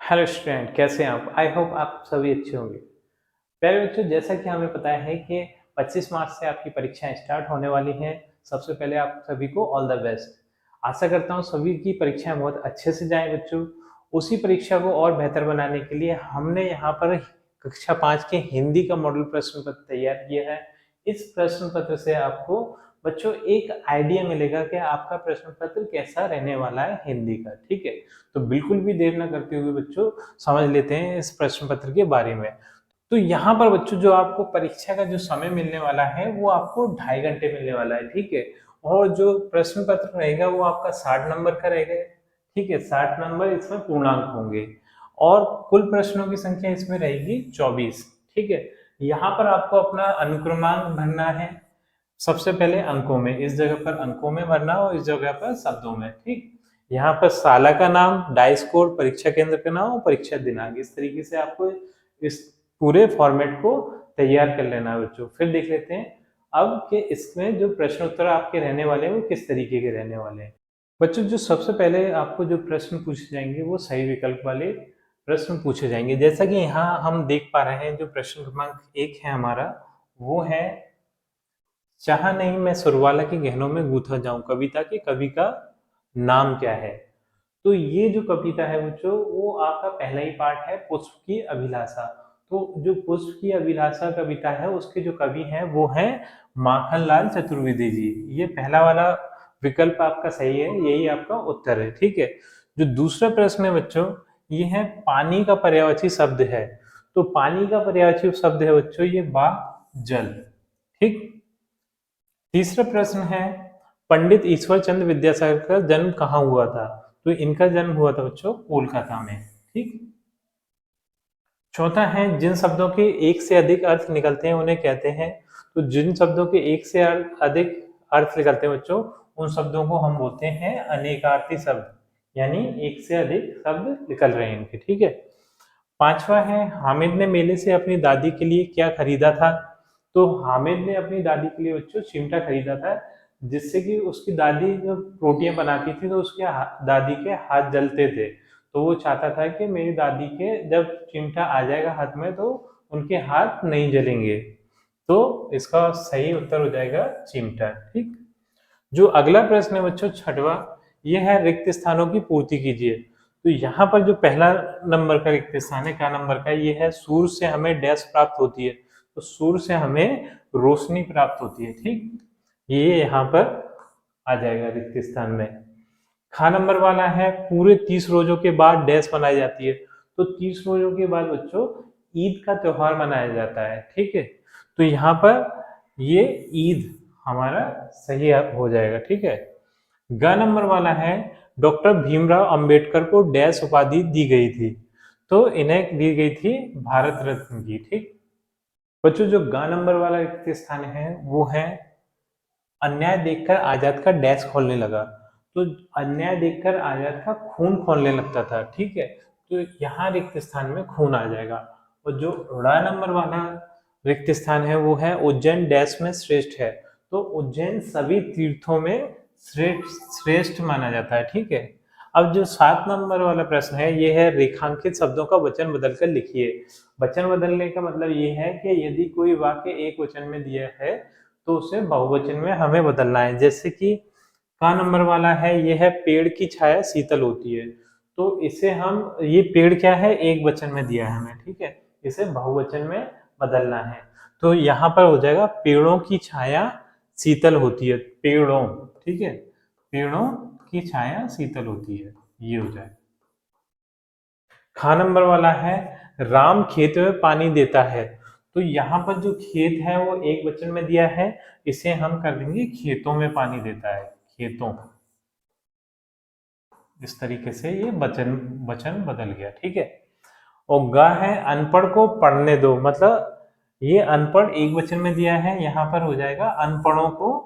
Hello student, कैसे हैं आप? आई होप आप सभी अच्छे होंगे। प्यारे बच्चों, जैसा कि हमें पता है कि 25 मार्च से आपकी परीक्षाएं स्टार्ट होने वाली हैं। सबसे पहले आप सभी को ऑल द बेस्ट। आशा करता हूं सभी की परीक्षाएं बहुत अच्छे से जाएं बच्चों। उसी परीक्षा को और बेहतर बनाने के लिए हमने यहाँ पर कक्षा 5 के हिंदी का मॉडल प्रश्न पत्र तैयार किया है। इस प्रश्न पत्र से आपको बच्चों एक आइडिया मिलेगा कि आपका प्रश्न पत्र कैसा रहने वाला है हिंदी का। ठीक है, तो बिल्कुल भी देर ना करते हुए बच्चों समझ लेते हैं इस प्रश्न पत्र के बारे में। तो यहाँ पर बच्चों जो आपको परीक्षा का जो समय मिलने वाला है वो आपको 2.5 घंटे मिलने वाला है। ठीक है, और जो प्रश्न पत्र रहेगा वो आपका 60 नंबर का रहेगा। ठीक है, 60 नंबर इसमें पूर्णांक होंगे और कुल प्रश्नों की संख्या इसमें रहेगी 24। ठीक है, यहाँ पर आपको अपना अनुक्रमांक भरना है। सबसे पहले अंकों में, इस जगह पर अंकों में भरना और इस जगह पर शब्दों में। ठीक, यहाँ पर साला का नाम, डाई स्कोर, परीक्षा केंद्र का नाम और परीक्षा दिनांक, इस तरीके से आपको इस पूरे फॉर्मेट को तैयार कर लेना है बच्चों। फिर देख लेते हैं अब कि इसमें जो प्रश्न उत्तर आपके रहने वाले हैं वो किस तरीके के रहने वाले हैं। बच्चों जो सबसे पहले आपको जो प्रश्न पूछे जाएंगे वो सही विकल्प वाले प्रश्न पूछे जाएंगे। जैसा कि यहाँ हम देख पा रहे हैं, जो प्रश्न क्रमांक 1 है हमारा, वो है चाहा नहीं मैं सुरवाला के गहनों में गूंथा जाऊं, कविता के कवि का नाम क्या है। तो ये जो कविता है बच्चों वो आपका पहला ही पार्ट है, पुष्प की अभिलाषा। तो जो पुष्प की अभिलाषा कविता है उसके जो कवि हैं वो हैं माखनलाल चतुर्वेदी जी। ये पहला वाला विकल्प आपका सही है, यही आपका उत्तर है। ठीक है, जो दूसरा प्रश्न है बच्चों, ये है पानी का पर्यायवाची शब्द है। तो पानी का पर्यायवाची शब्द है बच्चों ये बा जल। ठीक, तीसरा प्रश्न है पंडित ईश्वर चंद्र विद्यासागर का जन्म कहाँ हुआ था। तो इनका जन्म हुआ था बच्चों कोलकाता में। ठीक, चौथा है जिन शब्दों के एक से अधिक अर्थ निकलते हैं उन्हें कहते हैं। तो जिन शब्दों के एक से अधिक अर्थ निकलते हैं बच्चों उन शब्दों को हम बोलते हैं अनेकार्थी शब्द, यानी एक से अधिक शब्द निकल रहे हैं इनके। ठीक है, पांचवा है हामिद ने मेले से अपनी दादी के लिए क्या खरीदा था। तो हामिद ने अपनी दादी के लिए बच्चों चिमटा खरीदा था, जिससे कि उसकी दादी जब रोटियां बनाती थी तो उसके दादी के हाथ जलते थे। तो वो चाहता था कि मेरी दादी के जब चिमटा आ जाएगा हाथ में तो उनके हाथ नहीं जलेंगे। तो इसका सही उत्तर हो जाएगा चिमटा। ठीक, जो अगला प्रश्न है बच्चों छठवा, यह है रिक्त स्थानों की पूर्ति कीजिए। तो यहाँ पर जो पहला नंबर का रिक्त स्थान है, क्या नंबर का, ये है सूर्य से हमें डैश प्राप्त होती है। तो सूर्य से हमें रोशनी प्राप्त होती है। ठीक, ये यहाँ पर आ जाएगा रिक्त स्थान में। खा नंबर वाला है पूरे 30 रोजों के बाद डैश मनाई जाती है। तो 30 रोजों के बाद बच्चों ईद का त्योहार मनाया जाता है। ठीक है, तो यहाँ पर ये ईद हमारा सही हो जाएगा। ठीक है, ग नंबर वाला है डॉक्टर भीमराव अंबेडकर को डैश उपाधि दी गई थी। तो इन्हें दी गई थी भारत रत्न की। ठीक, बच्चों जो ग नंबर वाला रिक्त स्थान है वो है अन्याय देखकर आजाद का डैश खोलने लगा। तो अन्याय देखकर आजाद का खून खोलने लगता था। ठीक है, तो यहाँ रिक्त स्थान में खून आ जाएगा। और जो ऋण नंबर वाला रिक्त स्थान है वो है उज्जैन डैश में श्रेष्ठ है। तो उज्जैन सभी तीर्थों में श्रेष्ठ श्रेष्ठ माना जाता है। ठीक है, अब जो 7 नंबर वाला प्रश्न है ये है रेखांकित शब्दों का वचन बदलकर लिखिए। वचन बदलने का मतलब ये है कि यदि कोई वाक्य एक वचन में दिया है तो उसे बहुवचन में हमें बदलना है। जैसे कि का नंबर वाला है ये है पेड़ की छाया शीतल होती है। तो इसे हम, ये पेड़ क्या है एक वचन में दिया है हमें। ठीक है, इसे बहुवचन में बदलना है। तो यहाँ पर हो जाएगा पेड़ों की छाया शीतल होती है, पेड़ों। ठीक है, पेड़ों की छाया शीतल होती है, ये हो जाए। खा नंबर वाला है राम खेत में पानी देता है। तो यहाँ पर जो खेत है वो एक वचन में दिया है, इसे हम कर देंगे खेतों में पानी देता है, खेतों। इस तरीके से ये वचन वचन बदल गया। ठीक है, और गा है अनपढ़ को पढ़ने दो। मतलब ये अनपढ़ एक वचन में दिया है, यहाँ पर हो जाएगा अनपढ़ों को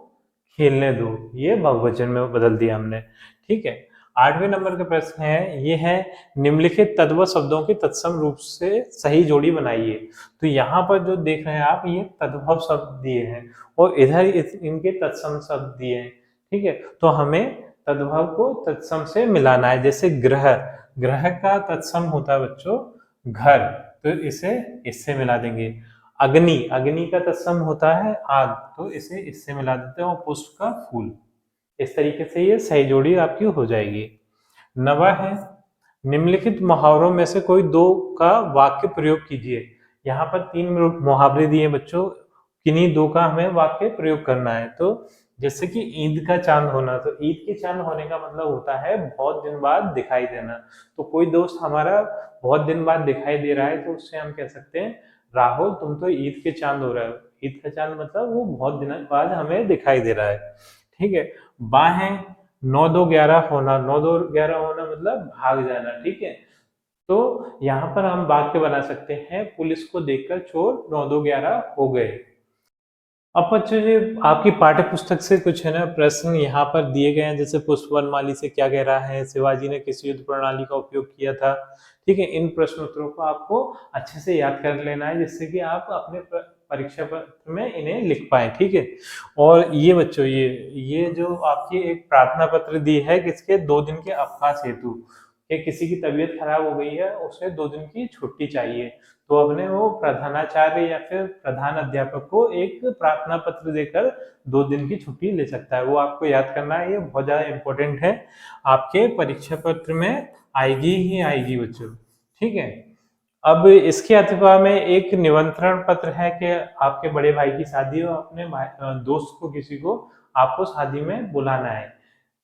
खेलने दो, ये बहुवचन में बदल दिया हमने। ठीक है, 8वें नंबर का प्रश्न है ये है निम्नलिखित तद्भव शब्दों की तत्सम रूप से सही जोड़ी बनाइए। तो यहाँ पर जो देख रहे हैं आप ये तद्भव शब्द दिए हैं और इधर इनके तत्सम शब्द दिए हैं। ठीक है, तो हमें तद्भव को तत्सम से मिलाना है। जैसे ग्रह, ग्रह का तत्सम होता है बच्चों घर, तो इसे इससे मिला देंगे। अग्नि, अग्नि का तत्सम होता है आग, तो इसे इससे मिला देते हैं। और पुष्प का फूल। इस तरीके से ये सही जोड़ी आपकी हो जाएगी। नवा है, निम्नलिखित मुहावरों में से कोई दो का वाक्य प्रयोग कीजिए। यहाँ पर 3 मुहावरे दिए बच्चों, किन्हीं दो का हमें वाक्य प्रयोग करना है। तो जैसे कि ईद का चांद होना, तो ईद के चांद होने का मतलब होता है बहुत दिन बाद दिखाई देना। तो कोई दोस्त हमारा बहुत दिन बाद दिखाई दे रहा है, तो उससे हम कह सकते हैं राहुल तुम तो ईद के चांद हो रहे हो। ईद का चांद मतलब वो बहुत दिनों बाद हमें दिखाई दे रहा है। ठीक है। बाहें, 9-2-11 होना, 9-2-11 होना मतलब भाग जाना। ठीक है। तो यहाँ पर हम वाक्य बना सकते हैं, पुलिस को देखकर चोर 9-2-11 हो गए। अब बच्चों जी आपकी पाठ्य पुस्तक से कुछ है ना प्रश्न यहाँ पर दिए गए हैं, जैसे पुष्प वनमाली से क्या कह रहा है, शिवाजी ने किस युद्ध प्रणाली का उपयोग किया था। ठीक है। इन प्रश्न उत्तरों को आपको अच्छे से याद कर लेना है, जिससे कि आप अपने परीक्षा पत्र में इन्हें लिख पाए। ठीक है। और ये बच्चों ये जो आपकी एक प्रार्थना पत्र दी है किसके, 2 दिन के अवकाश हेतु, कि किसी की तबीयत खराब हो गई है, उसे 2 दिन की छुट्टी चाहिए, तो अपने वो प्रधानाचार्य या फिर प्रधान अध्यापक को एक प्रार्थना पत्र देकर 2 दिन की छुट्टी ले सकता है। वो आपको याद करना है, ये बहुत ज्यादा इंपॉर्टेंट है, आपके परीक्षा पत्र में आएगी ही आएगी बच्चों। ठीक है। अब इसके अथवा में एक निमंत्रण पत्र है कि आपके बड़े भाई की शादी हो, अपने दोस्त को किसी को आपको शादी में बुलाना है,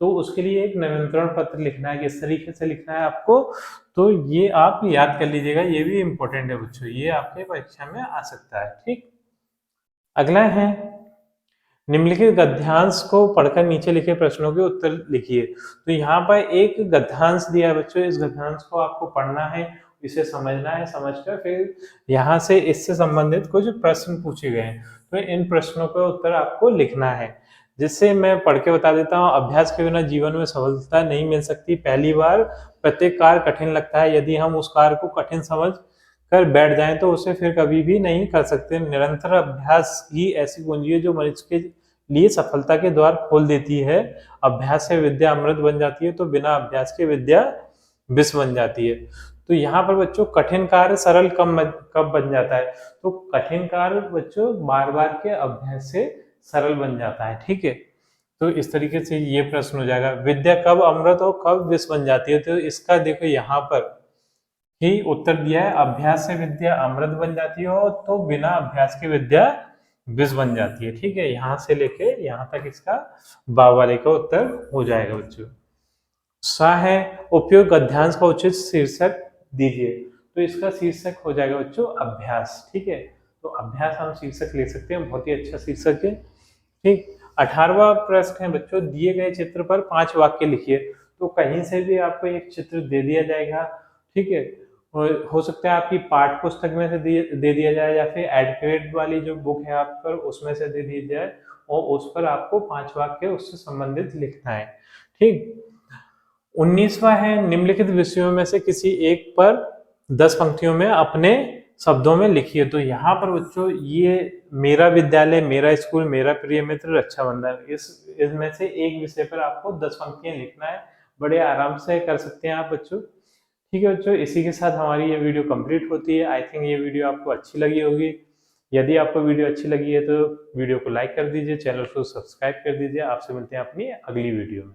तो उसके लिए एक निमंत्रण पत्र लिखना है। किस तरीके से लिखना है आपको, तो ये आप याद कर लीजिएगा, ये भी इम्पोर्टेंट है बच्चों, ये आपके परीक्षा में आ सकता है। ठीक। अगला है, निम्नलिखित गद्यांश को पढ़कर नीचे लिखे प्रश्नों के उत्तर लिखिए। तो यहाँ पर एक गद्यांश दिया है बच्चों, इस गद्यांश को आपको पढ़ना है, इसे समझना है, समझकर फिर यहाँ से इससे संबंधित कुछ प्रश्न पूछे गए हैं, तो इन प्रश्नों का उत्तर आपको लिखना है। जिससे मैं पढ़ के बता देता हूँ, अभ्यास के बिना जीवन में सफलता नहीं मिल सकती। पहली बार प्रत्येक कार्य कठिन लगता है, यदि हम उस कार्य को कठिन समझ कर बैठ जाएं तो उसे फिर कभी भी नहीं कर सकते। निरंतर अभ्यास ही ऐसी कुंजी है जो मनुष्य के लिए सफलता के द्वार खोल देती है। अभ्यास से विद्या अमृत बन जाती है, तो बिना अभ्यास के विद्या विष बन जाती है। तो यहाँ पर बच्चों कठिन कार्य सरल कब बन जाता है, तो कठिन कार्य बच्चों बार बार के अभ्यास से सरल बन जाता है। ठीक है। तो इस तरीके से ये प्रश्न हो जाएगा, विद्या कब अमृत और कब विष बन जाती है। तो इसका देखो यहाँ पर ही उत्तर दिया है, अभ्यास से विद्या अमृत बन जाती है, और तो बिना अभ्यास के विद्या विष बन जाती है। ठीक है। यहाँ से लेके यहाँ तक इसका वाले का उत्तर हो जाएगा बच्चों। सा है, उपयोग गद्यांश का उचित शीर्षक दीजिए। तो इसका शीर्षक हो जाएगा बच्चों अभ्यास। ठीक है। तो अभ्यास हम शीर्षक ले सकते हैं, बहुत ही अच्छा शीर्षक है। ठीक। 18वां प्रश्न है बच्चों, दिए गए चित्र पर 5 वाक्य लिखिए। तो कहीं से भी आपको एक चित्र दे दिया जाएगा। ठीक है। हो सकता है आपकी पाठ्य पुस्तक में से दे दिया जाए, या फिर एडक्रेड वाली जो बुक है आप पर उसमें से दे दी जाए, और उस पर आपको 5 वाक्य उससे संबंधित लिखना है। ठीक। 19वां है, निम्नलिखित विषयों में से किसी एक पर 10 पंक्तियों में अपने शब्दों में लिखिए। तो यहाँ पर बच्चों ये मेरा विद्यालय, मेरा स्कूल, मेरा प्रिय मित्र, रक्षाबंधन, इसमें से एक विषय पर आपको 10 पंक्तियां लिखना है। बड़े आराम से कर सकते हैं आप बच्चों। ठीक है बच्चों, इसी के साथ हमारी ये वीडियो कंप्लीट होती है। आई थिंक ये वीडियो आपको अच्छी लगी होगी। यदि आपको वीडियो अच्छी लगी है तो वीडियो को लाइक कर दीजिए, चैनल को सब्सक्राइब कर दीजिए। आपसे मिलते हैं अपनी अगली वीडियो में।